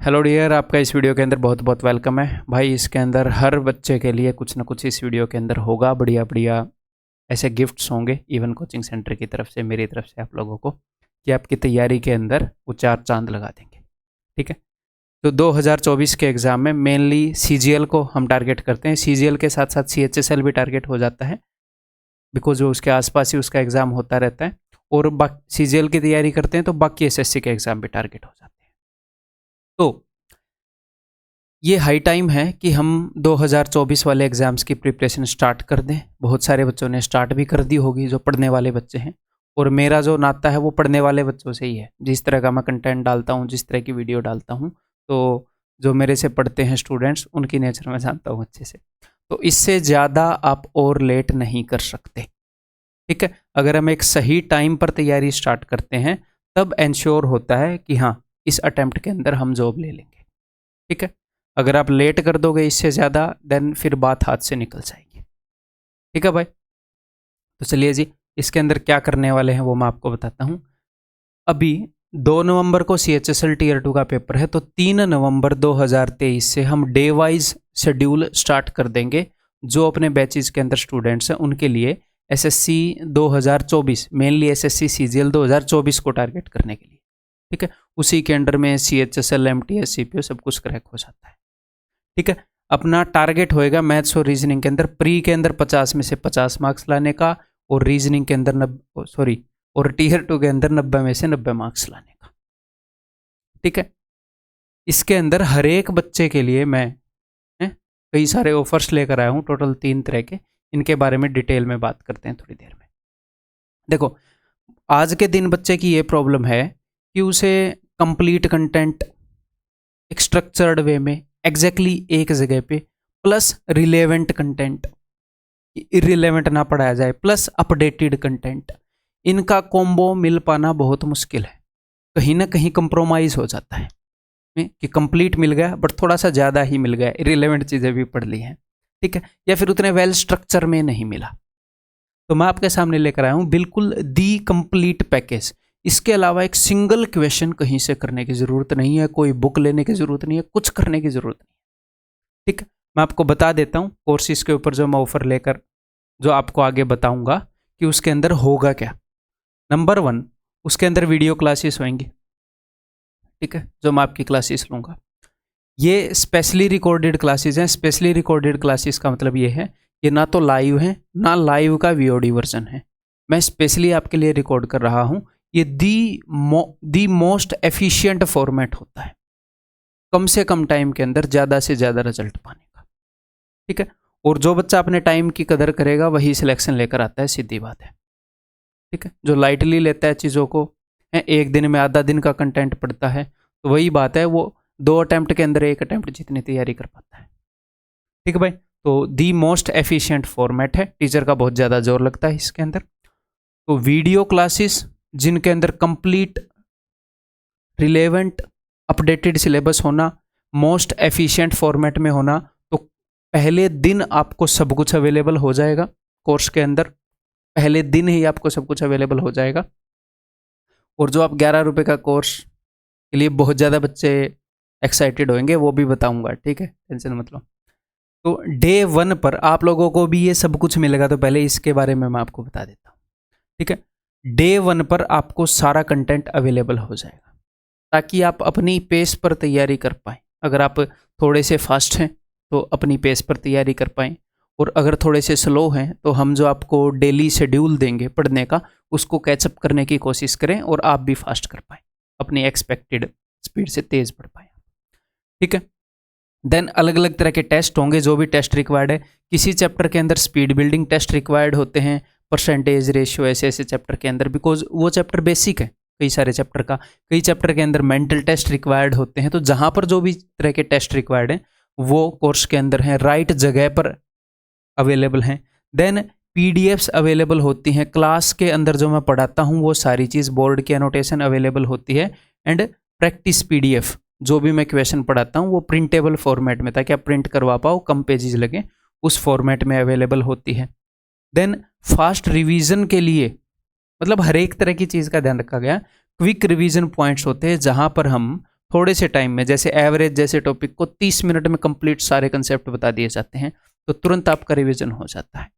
Hello dear, आपका इस video के अंदर बहुत बहुत वेलकम है भाई। इसके अंदर हर बच्चे के लिए कुछ ना कुछ इस वीडियो के अंदर होगा, बढ़िया बढ़िया ऐसे गिफ्ट्स होंगे इवन कोचिंग सेंटर की तरफ से, मेरी तरफ से आप लोगों को, कि आपकी तैयारी के अंदर वो चार चांद लगा देंगे। ठीक है, तो 2024 के एग्ज़ाम में मेनली CGL को हम टारगेट करते हैं। CGL के साथ साथ CHSL भी टारगेट हो जाता है, बिकॉज वो उसके आसपास ही उसका एग्ज़ाम होता रहता है। और CGL की तैयारी करते हैं तो बाकी SSC के एग्ज़ाम भी टारगेट हो जाते हैं। तो ये हाई टाइम है कि हम 2024 वाले एग्ज़ाम्स की प्रिपरेशन स्टार्ट कर दें। बहुत सारे बच्चों ने स्टार्ट भी कर दी होगी जो पढ़ने वाले बच्चे हैं, और मेरा जो नाता है वो पढ़ने वाले बच्चों से ही है। जिस तरह का मैं कंटेंट डालता हूँ, जिस तरह की वीडियो डालता हूँ, तो जो मेरे से पढ़ते हैं स्टूडेंट्स, उनकी नेचर मैं जानता हूँ अच्छे से। तो इससे ज़्यादा आप और लेट नहीं कर सकते। ठीक है, अगर हम एक सही टाइम पर तैयारी स्टार्ट करते हैं तब इंश्योर होता है कि हाँ, इस अटेम्प्ट के अंदर हम जॉब ले लेंगे। ठीक है, अगर आप लेट कर दोगे इससे ज़्यादा, देन फिर बात हाथ से निकल जाएगी। ठीक है भाई, तो चलिए जी, इसके अंदर क्या करने वाले हैं वो मैं आपको बताता हूँ। अभी 2 नवंबर को CHSL Tier 2 का पेपर है, तो 3 नवंबर 2023 से हम डे वाइज शेड्यूल स्टार्ट कर देंगे। जो अपने बैचेज के अंदर स्टूडेंट्स हैं उनके लिए SSC 2024, मेनली SSC CGL 2024 को टारगेट करने के लिए। ठीक है, उसी के अंडर में CHSL MTS CPO सब कुछ क्रैक हो जाता है। ठीक है, अपना टारगेट होएगा मैथ्स और रीजनिंग के अंदर, प्री के अंदर 50 में से 50 मार्क्स लाने का, और रीजनिंग के अंदर और Tier 2 के अंदर 90 में से 90 मार्क्स लाने का। ठीक है, इसके अंदर हर एक बच्चे के लिए मैं कई सारे ऑफर्स लेकर आया हूँ, टोटल 3 तरह के। इनके बारे में डिटेल में बात करते हैं थोड़ी देर में। देखो, आज के दिन बच्चे की ये प्रॉब्लम है कि उसे कंप्लीट कंटेंट एक स्ट्रक्चर्ड वे में एग्जैक्टली एक जगह पे, प्लस रिलेवेंट कंटेंट, इरिलेवेंट ना पढ़ाया जाए, प्लस अपडेटेड कंटेंट, इनका कॉम्बो मिल पाना बहुत मुश्किल है। कहीं ना कहीं कंप्रोमाइज हो जाता है कि कंप्लीट मिल गया बट थोड़ा सा ज़्यादा ही मिल गया, इरिलेवेंट चीज़ें भी पढ़ ली हैं। ठीक है, या फिर उतने वेल स्ट्रक्चर में नहीं मिला। तो मैं आपके सामने लेकर आया हूँ बिल्कुल दी कंप्लीट पैकेज। इसके अलावा एक सिंगल क्वेश्चन कहीं से करने की ज़रूरत नहीं है, कोई बुक लेने की ज़रूरत नहीं है, कुछ करने की ज़रूरत नहीं है। ठीक है, मैं आपको बता देता हूँ कोर्सेज के ऊपर जो मैं ऑफर लेकर जो आपको आगे बताऊंगा कि उसके अंदर होगा क्या। नंबर 1, उसके अंदर वीडियो क्लासेस होंगी। ठीक है, जो मैं आपकी क्लासेस लूँगा, ये स्पेशली रिकॉर्डेड क्लासेस हैं। स्पेशली रिकॉर्डेड क्लासेस का मतलब ये है, ये ना तो लाइव है ना लाइव का VOD वर्जन है। मैं स्पेशली आपके लिए रिकॉर्ड कर रहा हूँ। ये दी मोस्ट एफिशिएंट फॉर्मेट होता है कम से कम टाइम के अंदर ज़्यादा से ज़्यादा रिजल्ट पाने का। ठीक है, और जो बच्चा अपने टाइम की कदर करेगा वही सिलेक्शन लेकर आता है, सीधी बात है। ठीक है, जो लाइटली लेता है चीज़ों को, एक दिन में आधा दिन का कंटेंट पढ़ता है, तो वही बात है, वो 2 अटैम्प्ट के अंदर 1 अटैम्प्ट जितनी तैयारी कर पाता है। ठीक है भाई, तो दी मोस्ट एफिशिएंट फॉर्मेट है, टीचर का बहुत ज़्यादा जोर लगता है इसके अंदर। तो वीडियो क्लासेस जिनके अंदर कंप्लीट रिलेवेंट अपडेटेड सिलेबस होना, मोस्ट एफिशिएंट फॉर्मेट में होना, तो पहले दिन आपको सब कुछ अवेलेबल हो जाएगा कोर्स के अंदर। पहले दिन ही आपको सब कुछ अवेलेबल हो जाएगा। और जो आप 11 रुपये का कोर्स के लिए बहुत ज़्यादा बच्चे एक्साइटेड होंगे वो भी बताऊंगा। ठीक है, टेंशन मत लो। तो डे 1 पर आप लोगों को भी ये सब कुछ मिलेगा, तो पहले इसके बारे में मैं आपको बता देता हूँ। ठीक है, डे 1 पर आपको सारा कंटेंट अवेलेबल हो जाएगा ताकि आप अपनी पेस पर तैयारी कर पाएँ। अगर आप थोड़े से फास्ट हैं तो अपनी पेस पर तैयारी कर पाएँ, और अगर थोड़े से स्लो हैं तो हम जो आपको डेली शेड्यूल देंगे पढ़ने का, उसको कैचअप करने की कोशिश करें और आप भी फास्ट कर पाएँ, अपनी एक्सपेक्टेड स्पीड से तेज़ पढ़ पाएँ। ठीक है, देन अलग अलग तरह के टेस्ट होंगे, जो भी टेस्ट रिक्वायर्ड है। किसी चैप्टर के अंदर स्पीड बिल्डिंग टेस्ट रिक्वायर्ड होते हैं, परसेंटेज रेशियो, ऐसे ऐसे चैप्टर के अंदर, बिकॉज वो चैप्टर बेसिक है कई सारे चैप्टर का। कई चैप्टर के अंदर मेंटल टेस्ट रिक्वायर्ड होते हैं। तो जहाँ पर जो भी तरह के टेस्ट रिक्वायर्ड हैं वो कोर्स के अंदर हैं, राइट जगह पर अवेलेबल हैं। देन PDFs अवेलेबल होती हैं क्लास के अंदर, जो मैं पढ़ाता हूँ वो सारी चीज़, बोर्ड की एनोटेशन अवेलेबल होती है, एंड प्रैक्टिस PDF जो भी मैं क्वेश्चन पढ़ाता हूँ वो प्रिंटेबल फॉर्मेट में, ताकि आप प्रिंट करवा पाओ, कम पेजेस लगे, उस फॉर्मेट में अवेलेबल होती है। देन फास्ट रिवीजन के लिए, मतलब हर एक तरह की चीज़ का ध्यान रखा गया। क्विक रिवीजन पॉइंट्स होते हैं जहाँ पर हम थोड़े से टाइम में, जैसे एवरेज जैसे टॉपिक को 30 मिनट में कंप्लीट सारे कंसेप्ट बता दिए जाते हैं, तो तुरंत आपका रिवीजन हो जाता है।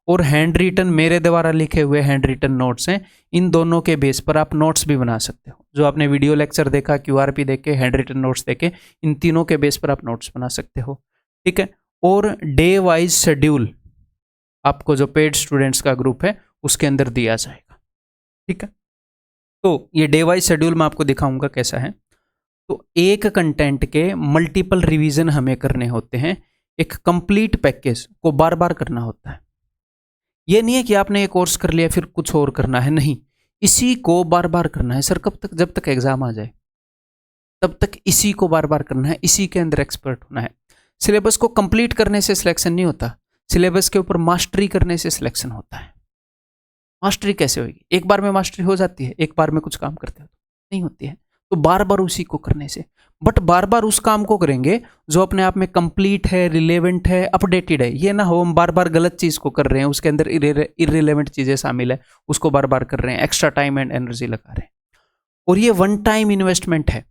और हैंड रिटन, मेरे द्वारा लिखे हुए हैंड रिटन नोट्स हैं, इन दोनों के बेस पर आप नोट्स भी बना सकते हो। जो आपने वीडियो लेक्चर देखा, QRP देख के, हैंड रिटन नोट्स देखे, इन तीनों के बेस पर आप नोट्स बना सकते हो, ठीक है। और डे वाइज शेड्यूल आपको जो पेड स्टूडेंट्स का ग्रुप है उसके अंदर दिया जाएगा, ठीक है। तो ये डे वाइज शेड्यूल मैं आपको दिखाऊंगा कैसा है। तो एक कंटेंट के मल्टीपल रिवीजन हमें करने होते हैं, एक कंप्लीट पैकेज को बार बार करना होता है। ये नहीं है कि आपने एक कोर्स कर लिया फिर कुछ और करना है, नहीं, इसी को बार बार करना है। सर कब तक? जब तक एग्जाम आ जाए तब तक इसी को बार बार करना है, इसी के अंदर एक्सपर्ट होना है। सिलेबस को कंप्लीट करने से सिलेक्शन नहीं होता, सिलेबस के ऊपर मास्टरी करने से सिलेक्शन होता है। मास्टरी कैसे होगी? एक बार में मास्टरी हो जाती है? एक बार में कुछ काम करते हो तो नहीं होती है, तो बार बार उसी को करने से। बट बार बार उस काम को करेंगे जो अपने आप में कंप्लीट है, रिलेवेंट है, अपडेटेड है। ये ना हो हम बार बार गलत चीज़ को कर रहे हैं, उसके अंदर इररिलेवेंट चीज़ें शामिल है, उसको बार बार कर रहे हैं, एक्स्ट्रा टाइम एंड एनर्जी लगा रहे हैं। और ये वन टाइम इन्वेस्टमेंट है,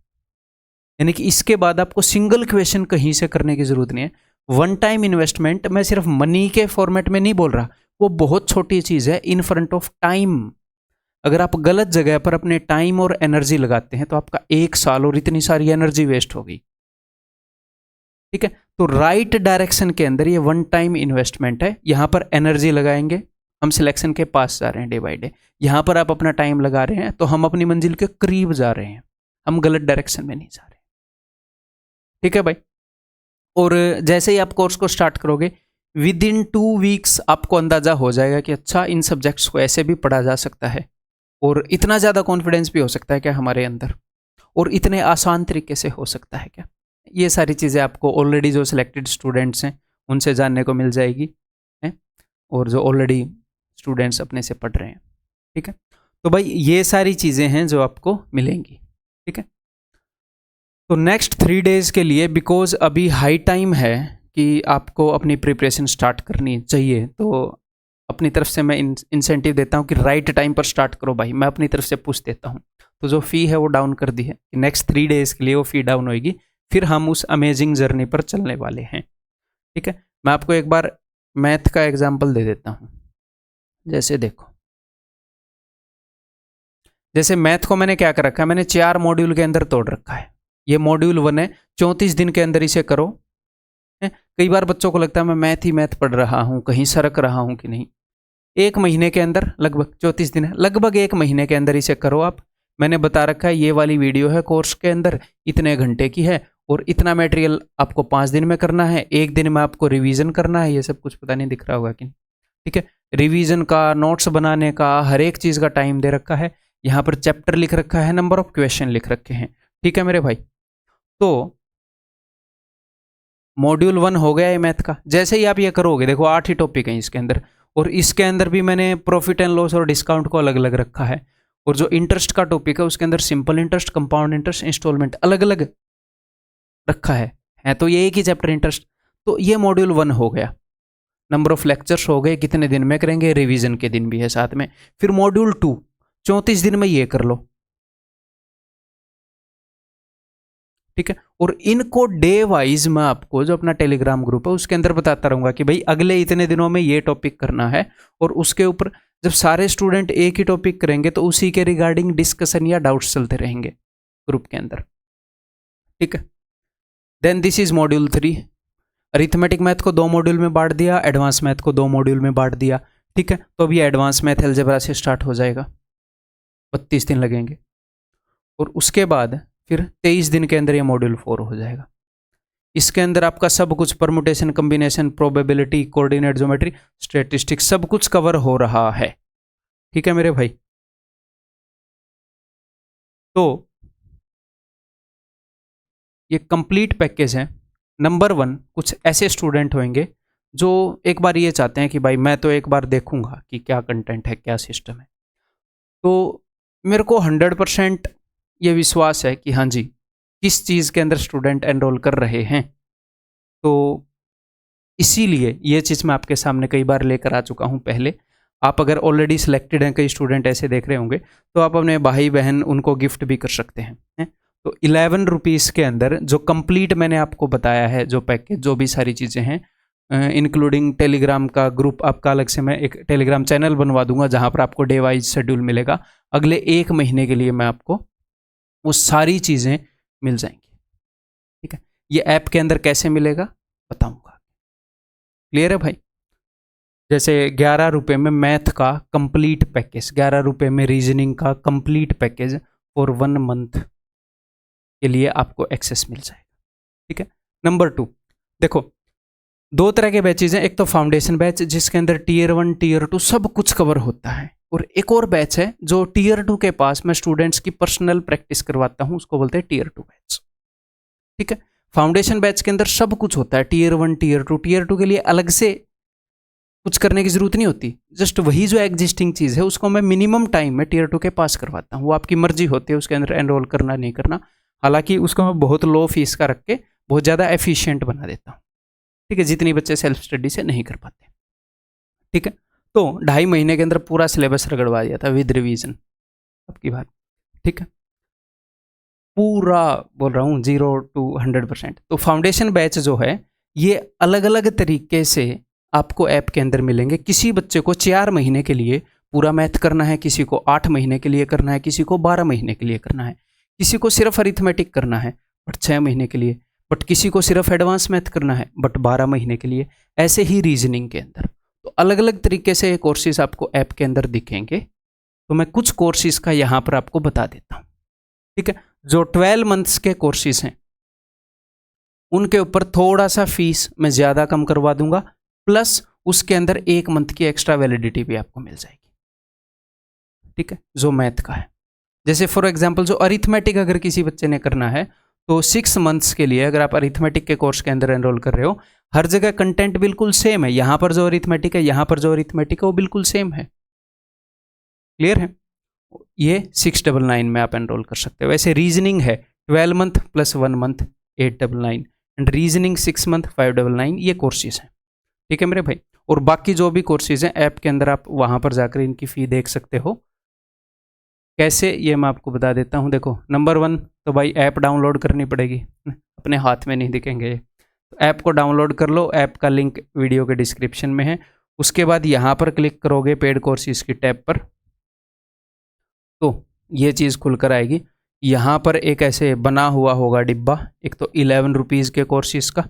यानी कि इसके बाद आपको सिंगल क्वेश्चन कहीं से करने की जरूरत नहीं है। वन टाइम इन्वेस्टमेंट, मैं सिर्फ मनी के फॉर्मेट में नहीं बोल रहा, वो बहुत छोटी चीज़ है इन फ्रंट ऑफ टाइम। अगर आप गलत जगह पर अपने टाइम और एनर्जी लगाते हैं तो आपका 1 साल और इतनी सारी एनर्जी वेस्ट होगी, ठीक है। तो राइट डायरेक्शन के अंदर ये वन टाइम इन्वेस्टमेंट है। यहां पर एनर्जी लगाएंगे, हम सिलेक्शन के पास जा रहे हैं डे बाय डे। यहां पर आप अपना टाइम लगा रहे हैं तो हम अपनी मंजिल के करीब जा रहे हैं, हम गलत डायरेक्शन में नहीं जा रहे, ठीक है भाई। और जैसे ही आप कोर्स को स्टार्ट करोगे, विद इन 2 वीक्स आपको अंदाजा हो जाएगा कि अच्छा इन सब्जेक्ट्स को ऐसे भी पढ़ा जा सकता है, और इतना ज़्यादा कॉन्फिडेंस भी हो सकता है क्या हमारे अंदर, और इतने आसान तरीके से हो सकता है क्या। ये सारी चीज़ें आपको ऑलरेडी जो सिलेक्टेड स्टूडेंट्स हैं उनसे जानने को मिल जाएगी, है, और जो ऑलरेडी स्टूडेंट्स अपने से पढ़ रहे हैं, ठीक है। तो भाई ये सारी चीज़ें हैं जो आपको मिलेंगी, ठीक है। तो नेक्स्ट 3 डेज़ के लिए, बिकॉज अभी हाई टाइम है कि आपको अपनी प्रिपरेशन स्टार्ट करनी चाहिए, तो अपनी तरफ से मैं इंसेंटिव देता हूँ कि राइट टाइम पर स्टार्ट करो भाई। मैं अपनी तरफ से पूछ देता हूँ, तो जो फ़ी है वो डाउन कर दी है, नेक्स्ट 3 डेज़ के लिए वो फ़ी डाउन होगी, फिर हम उस अमेजिंग जर्नी पर चलने वाले हैं, ठीक है। मैं आपको एक बार मैथ का एग्जाम्पल दे देता हूँ। जैसे देखो, जैसे मैथ को मैंने क्या कर रखा है, मैंने 4 मॉड्यूल के अंदर तोड़ रखा है। ये मॉड्यूल 1 है, 34 दिन के अंदर इसे करो। कई बार बच्चों को लगता है मैं मैथ ही मैथ पढ़ रहा हूँ, कहीं सरक रहा हूँ कि नहीं। 1 महीने के अंदर, लगभग 34 दिन है, लगभग 1 महीने के अंदर इसे करो आप। मैंने बता रखा है ये वाली वीडियो है कोर्स के अंदर, इतने घंटे की है, और इतना मटेरियल आपको 5 दिन में करना है, 1 दिन में आपको रिवीजन करना है। ये सब कुछ पता नहीं दिख रहा होगा कि नहीं, ठीक है। रिवीजन का, नोट्स बनाने का, हर एक चीज़ का टाइम दे रखा है। यहाँ पर चैप्टर लिख रखा है, नंबर ऑफ क्वेश्चन लिख रखे हैं, ठीक है मेरे भाई। तो मॉड्यूल 1 हो गया है मैथ का। जैसे ही आप ये करोगे, देखो 8 ही टॉपिक हैं इसके अंदर, और इसके अंदर भी मैंने प्रॉफिट एंड लॉस और डिस्काउंट को अलग अलग रखा है। और जो इंटरेस्ट का टॉपिक है उसके अंदर simple interest, compound interest, instalment अलग अलग रखा है तो ये एक ही चैप्टर इंटरेस्ट। तो ये मॉड्यूल 1 हो गया। नंबर ऑफ लेक्चर्स हो गए, कितने दिन में करेंगे, रिवीजन के दिन भी है साथ में। फिर मॉड्यूल 2 34 दिन में ये कर लो, ठीक है। और इनको डे वाइज मैं आपको, जो अपना टेलीग्राम ग्रुप है उसके अंदर बताता रहूंगा कि भाई अगले इतने दिनों में ये टॉपिक करना है, और उसके ऊपर जब सारे स्टूडेंट एक ही टॉपिक करेंगे तो उसी के रिगार्डिंग डिस्कशन या डाउट्स चलते रहेंगे ग्रुप के अंदर, ठीक है। Then this is module 3। Arithmetic math को 2 मॉड्यूल में बांट दिया, एडवांस मैथ को 2 मॉड्यूल में बांट दिया, ठीक है। तो अभी एडवांस मैथ अलजेब्रा से स्टार्ट हो जाएगा, 32 दिन लगेंगे, और उसके बाद फिर 23 दिन के अंदर ये मॉड्यूल 4 हो जाएगा। इसके अंदर आपका सब कुछ, permutation, combination, probability, coordinate geometry, statistics, सब कुछ कवर हो रहा है, ठीक है मेरे भाई। तो ये कंप्लीट पैकेज है। नंबर 1, कुछ ऐसे स्टूडेंट होंगे जो एक बार ये चाहते हैं कि भाई मैं तो एक बार देखूंगा कि क्या कंटेंट है, क्या सिस्टम है। तो मेरे को 100% ये विश्वास है कि हाँ जी, किस चीज़ के अंदर स्टूडेंट एनरोल कर रहे हैं। तो इसीलिए ये चीज़ मैं आपके सामने कई बार लेकर आ चुका हूँ पहले। आप अगर ऑलरेडी सिलेक्टेड हैं, कई स्टूडेंट ऐसे देख रहे होंगे, तो आप अपने भाई बहन उनको गिफ्ट भी कर सकते हैं, हैं? तो 11 रुपीज़ के अंदर जो कंप्लीट मैंने आपको बताया है, जो पैकेज, जो भी सारी चीज़ें हैं, इंक्लूडिंग टेलीग्राम का ग्रुप आपका अलग से मैं एक टेलीग्राम चैनल बनवा दूंगा जहां पर आपको डे वाइज शेड्यूल मिलेगा। अगले 1 महीने के लिए मैं आपको वो सारी चीज़ें मिल जाएंगी। ठीक है, ये ऐप के अंदर कैसे मिलेगा बताऊंगा। क्लियर है भाई? जैसे 11 रुपये में मैथ का कंप्लीट पैकेज, 11 रुपये में रीजनिंग का कंप्लीट पैकेज फॉर 1 मंथ के लिए आपको एक्सेस मिल जाएगा। ठीक है। नंबर 2, देखो 2 तरह के बैचेज हैं। एक तो फाउंडेशन बैच जिसके अंदर टीयर 1 टीयर 2 सब कुछ कवर होता है, और एक और बैच है जो टीयर 2 के पास मैं स्टूडेंट्स की पर्सनल प्रैक्टिस करवाता हूं, उसको बोलते हैं टीयर 2 बैच। ठीक है। फाउंडेशन बैच के अंदर सब कुछ होता है, टीयर 1 टीयर 2। टीयर 2 के लिए अलग से कुछ करने की जरूरत नहीं होती, जस्ट वही जो एग्जिस्टिंग चीज़ है उसको मैं मिनिमम टाइम में टीयर 2 के पास करवाता हूँ। वो आपकी मर्जी होती है उसके अंदर एनरोल करना नहीं करना। हालांकि उसको मैं बहुत लो फीस का रख के बहुत ज़्यादा एफिशिएंट बना देता हूँ। ठीक है, जितनी बच्चे सेल्फ स्टडी से नहीं कर पाते। ठीक है, तो 2.5 महीने के अंदर पूरा सिलेबस रगड़वा दिया था विद रिवीजन, आपकी बात। ठीक है, पूरा बोल रहा हूँ 0 to 100%। तो फाउंडेशन बैच जो है ये अलग अलग तरीके से आपको ऐप के अंदर मिलेंगे। किसी बच्चे को 4 महीने के लिए पूरा मैथ करना है, किसी को 8 महीने के लिए करना है, किसी को 12 महीने के लिए करना है, किसी को सिर्फ अरिथमेटिक करना है बट 6 महीने के लिए, बट किसी को सिर्फ एडवांस मैथ करना है बट 12 महीने के लिए। ऐसे ही रीजनिंग के अंदर तो अलग अलग तरीके से कोर्सेज आपको ऐप के अंदर दिखेंगे। तो मैं कुछ कोर्सेज का यहाँ पर आपको बता देता हूँ। ठीक है, जो 12 मंथ्स के कोर्सेज हैं उनके ऊपर थोड़ा सा फीस मैं ज़्यादा कम करवा दूंगा, प्लस उसके अंदर 1 मंथ की एक्स्ट्रा वैलिडिटी भी आपको मिल जाएगी। ठीक है, जो मैथ का है। जैसे फॉर एग्जांपल जो अरिथमेटिक अगर किसी बच्चे ने करना है तो 6 मंथ्स के लिए अगर आप अरिथमेटिक के कोर्स के अंदर एनरोल कर रहे हो, हर जगह कंटेंट बिल्कुल सेम है। यहाँ पर जो अरिथमेटिक है, यहाँ पर जो अरिथमेटिक है वो बिल्कुल सेम है। क्लियर है? ये 699 में आप एनरोल कर सकते हो। वैसे रीजनिंग है 12 month plus 1 month 899, and reasoning 6 month 599, ये कोर्सेज हैं। ठीक है मेरे भाई, और बाकी जो भी कोर्सेज हैं ऐप के अंदर आप वहाँ पर जाकर इनकी फ़ी देख सकते हो। कैसे, ये मैं आपको बता देता हूँ। देखो, नंबर 1 तो भाई ऐप डाउनलोड करनी पड़ेगी, अपने हाथ में नहीं दिखेंगे। तो ऐप को डाउनलोड कर लो, ऐप का लिंक वीडियो के डिस्क्रिप्शन में है। उसके बाद यहाँ पर क्लिक करोगे पेड कोर्सेज की टैब पर, तो ये चीज़ खुलकर आएगी। यहाँ पर एक ऐसे बना हुआ होगा डिब्बा, एक तो 11 रुपीज़ के कोर्सेज का।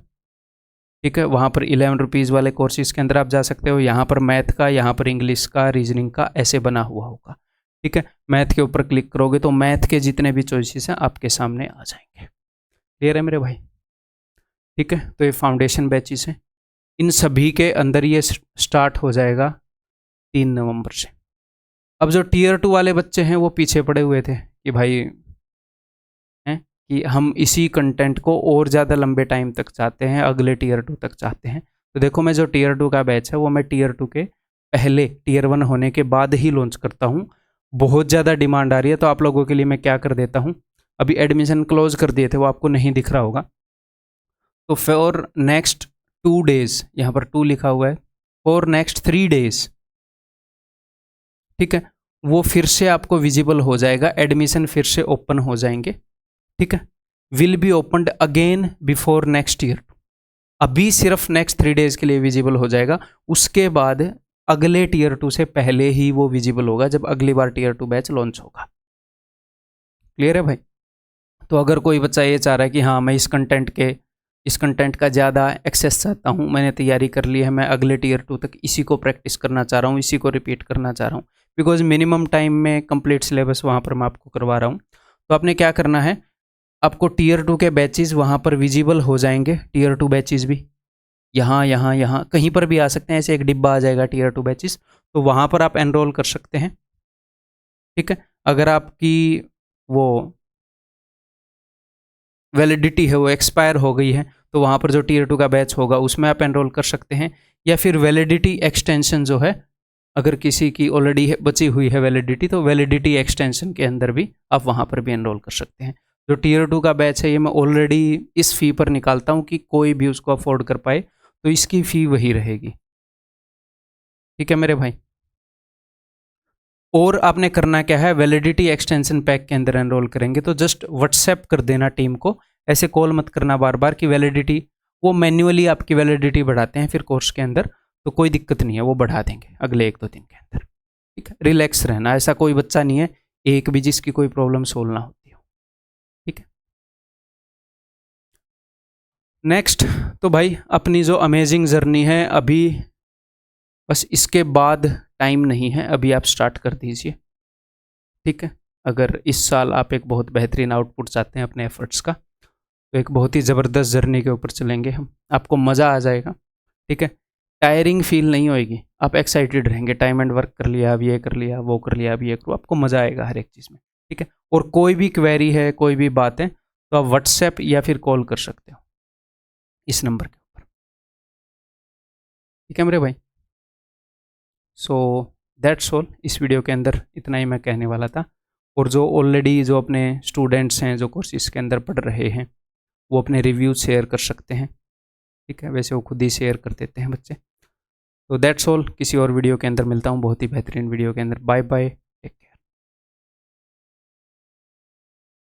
ठीक है, वहाँ पर 11 रुपीज़ वाले कोर्सेज के अंदर आप जा सकते हो। यहाँ पर मैथ का, यहाँ पर इंग्लिश का, रीजनिंग का ऐसे बना हुआ होगा। ठीक है, मैथ के ऊपर क्लिक करोगे तो मैथ के जितने भी चॉइसेस हैं आपके सामने आ जाएंगे। क्लियर है मेरे भाई? ठीक है, तो ये फाउंडेशन बैचेस हैं, इन सभी के अंदर ये स्टार्ट हो जाएगा 3 नवंबर से। अब जो टीयर 2 वाले बच्चे हैं वो पीछे पड़े हुए थे कि भाई हैं कि हम इसी कंटेंट को और ज़्यादा लंबे टाइम तक चाहते हैं, अगले टीयर 2 तक चाहते हैं। तो देखो, मैं जो टीयर 2 का बैच है वो मैं टीयर 2 के पहले टीयर 1 होने के बाद ही लॉन्च करता हूँ। बहुत ज़्यादा डिमांड आ रही है तो आप लोगों के लिए मैं क्या कर देता हूँ, अभी एडमिशन क्लोज कर दिए थे, वो आपको नहीं दिख रहा होगा। तो फॉर नेक्स्ट 2 डेज, यहाँ पर 2 लिखा हुआ है, फॉर नेक्स्ट 3 डेज, ठीक है, वो फिर से आपको विजिबल हो जाएगा, एडमिशन फिर से ओपन हो जाएंगे। ठीक है, will be opened again before next year. अभी सिर्फ नेक्स्ट 3 डेज के लिए विजिबल हो जाएगा, उसके बाद अगले टीयर 2 से पहले ही वो विजिबल होगा जब अगली बार टीयर 2 बैच लॉन्च होगा। क्लियर है भाई? तो अगर कोई बच्चा ये चाह रहा है कि हाँ मैं इस कंटेंट का ज़्यादा एक्सेस चाहता हूँ, मैंने तैयारी कर ली है, मैं अगले टीयर 2 तक इसी को प्रैक्टिस करना चाह रहा हूँ, इसी को रिपीट करना चाह रहा हूँ, बिकॉज मिनिमम टाइम में कंप्लीट सिलेबस वहाँ पर मैं आपको करवा रहा हूँ। तो आपने क्या करना है, आपको टीयर 2 के बैचेस वहाँ पर विजिबल हो जाएंगे। टीयर 2 बैचेस भी यहाँ कहीं पर भी आ सकते हैं, ऐसे एक डिब्बा आ जाएगा टीयर 2 बैचेस, तो वहाँ पर आप एनरोल कर सकते हैं। ठीक है, अगर आपकी वो वैलिडिटी है वो एक्सपायर हो गई है तो वहाँ पर जो टीयर 2 का बैच होगा उसमें आप एनरोल कर सकते हैं, या फिर वैलिडिटी एक्सटेंशन जो है, अगर किसी की ऑलरेडी बची हुई है वैलिडिटी तो वैलिडिटी एक्सटेंशन के अंदर भी आप वहाँ पर भी एनरोल कर सकते हैं। जो टीयर 2 का बैच है ये मैं ऑलरेडी इस फ़ी पर निकालता हूँ कि कोई भी उसको अफोर्ड कर पाए, तो इसकी फ़ी वही रहेगी। ठीक है मेरे भाई? और आपने करना क्या है, वैलिडिटी एक्सटेंशन पैक के अंदर एनरोल करेंगे तो जस्ट व्हाट्सएप कर देना टीम को, ऐसे कॉल मत करना बार बार कि वैलिडिटी, वो मैन्युअली आपकी वैलिडिटी बढ़ाते हैं फिर कोर्स के अंदर, तो कोई दिक्कत नहीं है, वो बढ़ा देंगे अगले 1-2 दिन के अंदर। ठीक है, रिलैक्स रहना, ऐसा कोई बच्चा नहीं है एक भी जिसकी कोई प्रॉब्लम सोल्व ना होती हो। ठीक है, नेक्स्ट, तो भाई अपनी जो अमेजिंग जर्नी है अभी, बस इसके बाद टाइम नहीं है, अभी आप स्टार्ट कर दीजिए। ठीक है, अगर इस साल आप एक बहुत बेहतरीन आउटपुट चाहते हैं अपने एफर्ट्स का, तो एक बहुत ही ज़बरदस्त जर्नी के ऊपर चलेंगे हम, आपको मज़ा आ जाएगा। ठीक है, टायरिंग फील नहीं होएगी, आप एक्साइटेड रहेंगे, टाइम एंड वर्क कर लिया, अब ये कर लिया, वो कर लिया, अब ये करो, आपको मज़ा आएगा हर एक चीज़ में। ठीक है, और कोई भी क्वेरी है, कोई भी बात है, तो आप व्हाट्सएप या फिर कॉल कर सकते हो इस नंबर के ऊपर। ठीक है मेरे भाई, सो दैट्स ऑल, इस वीडियो के अंदर इतना ही मैं कहने वाला था। और जो ऑलरेडी जो अपने स्टूडेंट्स हैं जो कोर्सेज के अंदर पढ़ रहे हैं, वो अपने रिव्यू शेयर कर सकते हैं। ठीक है, वैसे वो खुद ही शेयर कर देते हैं बच्चे। तो दैट्स ऑल, किसी और वीडियो के अंदर मिलता हूँ बहुत ही बेहतरीन वीडियो के अंदर। Bye bye.